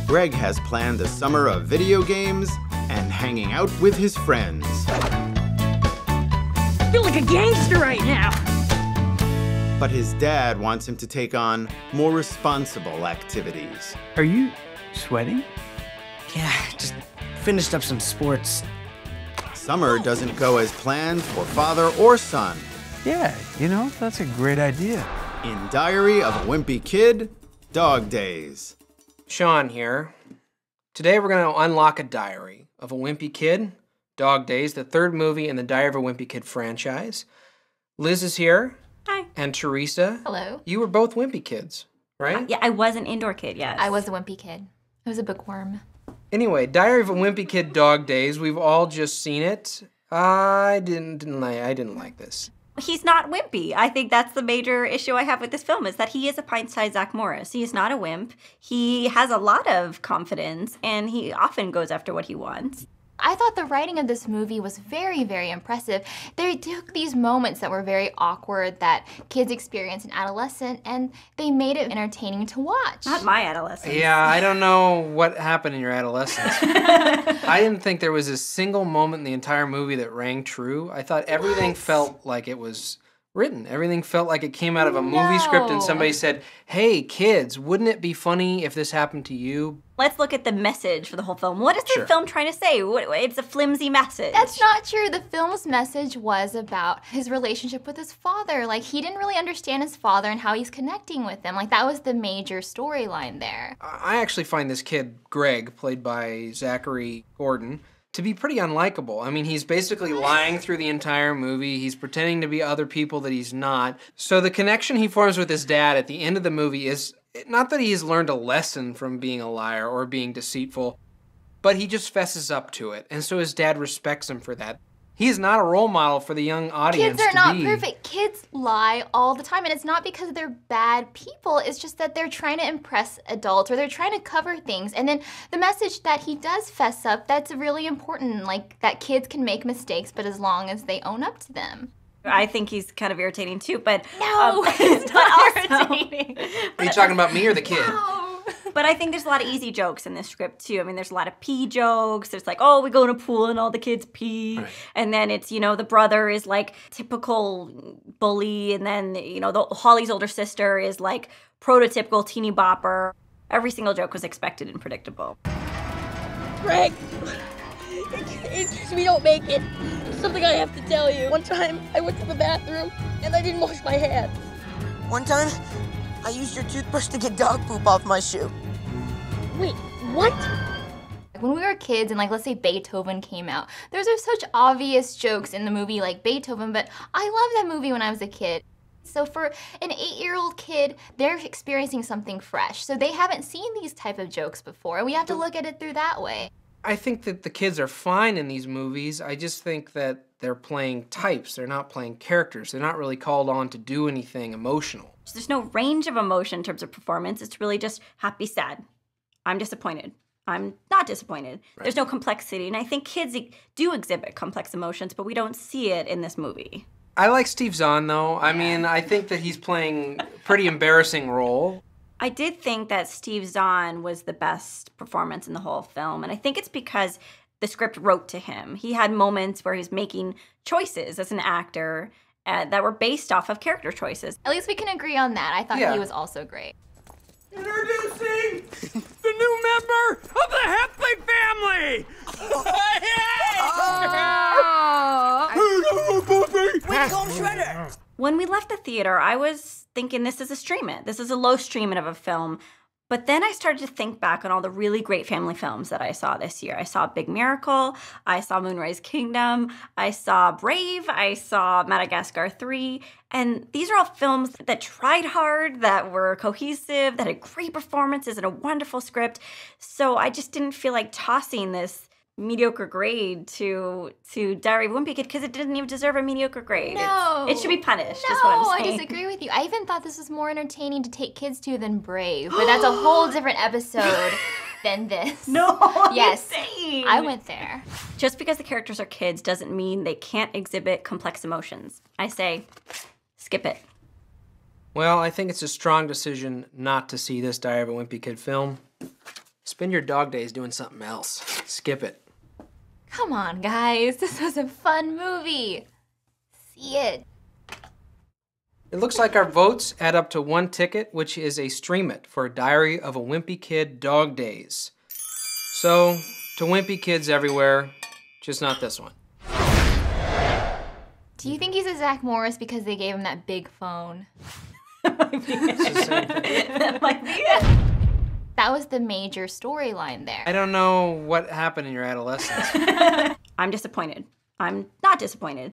Greg has planned a summer of video games and hanging out with his friends. I feel like a gangster right now. But his dad wants him to take on more responsible activities. Are you sweating? Yeah, just finished up some sports. Summer doesn't go as planned for father or son. Yeah, you know, that's a great idea. In Diary of a Wimpy Kid, Dog Days. Sean here. Today we're going to unlock a Diary of a Wimpy Kid, Dog Days, the third movie in the Diary of a Wimpy Kid franchise. Liz is here. Hi. And Teresa. Hello. You were both Wimpy kids, right? Yeah, I was an indoor kid, yes. I was a wimpy kid. I was a bookworm. Anyway, Diary of a Wimpy Kid, Dog Days. We've all just seen it. I didn't like this. He's not wimpy. I think that's the major issue I have with this film, is that he is a pint-sized Zach Morris. He is not a wimp. He has a lot of confidence, and he often goes after what he wants. I thought the writing of this movie was very, very impressive. They took these moments that were very awkward that kids experience in adolescence, and they made it entertaining to watch. Not my adolescence. Yeah, I don't know what happened in your adolescence. I didn't think there was a single moment in the entire movie that rang true. I thought everything felt like it was written. Everything felt like it came out of a movie script and somebody said, hey, kids, wouldn't it be funny if this happened to you? Let's look at the message for the whole film. What is the film trying to say? It's a flimsy message. That's not true. The film's message was about his relationship with his father. Like, he didn't really understand his father and how he's connecting with him. Like, that was the major storyline there. I actually find this kid, Greg, played by Zachary Gordon, to be pretty unlikable. I mean, he's basically lying through the entire movie. He's pretending to be other people that he's not. So the connection he forms with his dad at the end of the movie is not that he's learned a lesson from being a liar or being deceitful, but he just fesses up to it. And so his dad respects him for that. He is not a role model for the young audience. Kids are not perfect. Kids lie all the time, and it's not because they're bad people. It's just that they're trying to impress adults, or they're trying to cover things. And then the message that he does fess up, that's really important. Like, that kids can make mistakes, but as long as they own up to them. I think he's kind of irritating too, but... No, it's not irritating. Are you talking about me or the kid? No. But I think there's a lot of easy jokes in this script, too. I mean, there's a lot of pee jokes. There's like, oh, we go in a pool and all the kids pee. Right. And then it's, you know, the brother is like typical bully. And then, you know, Holly's older sister is like prototypical teeny bopper. Every single joke was expected and predictable. Greg, in case we don't make it, something I have to tell you. One time, I went to the bathroom and I didn't wash my hands. One time, I used your toothbrush to get dog poop off my shoe. Wait, what? When we were kids and, like, let's say Beethoven came out, those are such obvious jokes in the movie like Beethoven, but I loved that movie when I was a kid. So for an 8-year-old kid, they're experiencing something fresh. So they haven't seen these type of jokes before, and we have to look at it through that way. I think that the kids are fine in these movies. I just think that they're playing types. They're not playing characters. They're not really called on to do anything emotional. There's no range of emotion in terms of performance. It's really just happy, sad. I'm disappointed. I'm not disappointed. Right. There's no complexity. And I think kids do exhibit complex emotions, but we don't see it in this movie. I like Steve Zahn, though. I mean, I think that he's playing a pretty embarrassing role. I did think that Steve Zahn was the best performance in the whole film, and I think it's because the script wrote to him. He had moments where he's making choices as an actor that were based off of character choices. At least we can agree on that. I thought he was also great. Introducing the new member of the Heffley family! When we left the theater, I was thinking this is a stream-it. This is a low stream-it of a film. But then I started to think back on all the really great family films that I saw this year. I saw Big Miracle, I saw Moonrise Kingdom, I saw Brave, I saw Madagascar 3, and these are all films that tried hard, that were cohesive, that had great performances and a wonderful script. So I just didn't feel like tossing this mediocre grade to Diary of a Wimpy Kid because it didn't even deserve a mediocre grade. No. It should be punished, is what No, I'm I saying. disagree with you. I even thought this was more entertaining to take kids to than Brave, but that's a whole different episode than this. No, yes, insane. I went there. Just because the characters are kids doesn't mean they can't exhibit complex emotions. I say, skip it. Well, I think it's a strong decision not to see this Diary of a Wimpy Kid film. Spend your dog days doing something else. Skip it. Come on, guys. This was a fun movie. See it. It looks like our votes add up to 1 ticket, which is a Stream It for Diary of a Wimpy Kid Dog Days. So, to Wimpy kids everywhere, just not this one. Do you think he's a Zach Morris because they gave him that big phone? That might be it. That was the major storyline there. I don't know what happened in your adolescence. I'm disappointed. I'm not disappointed.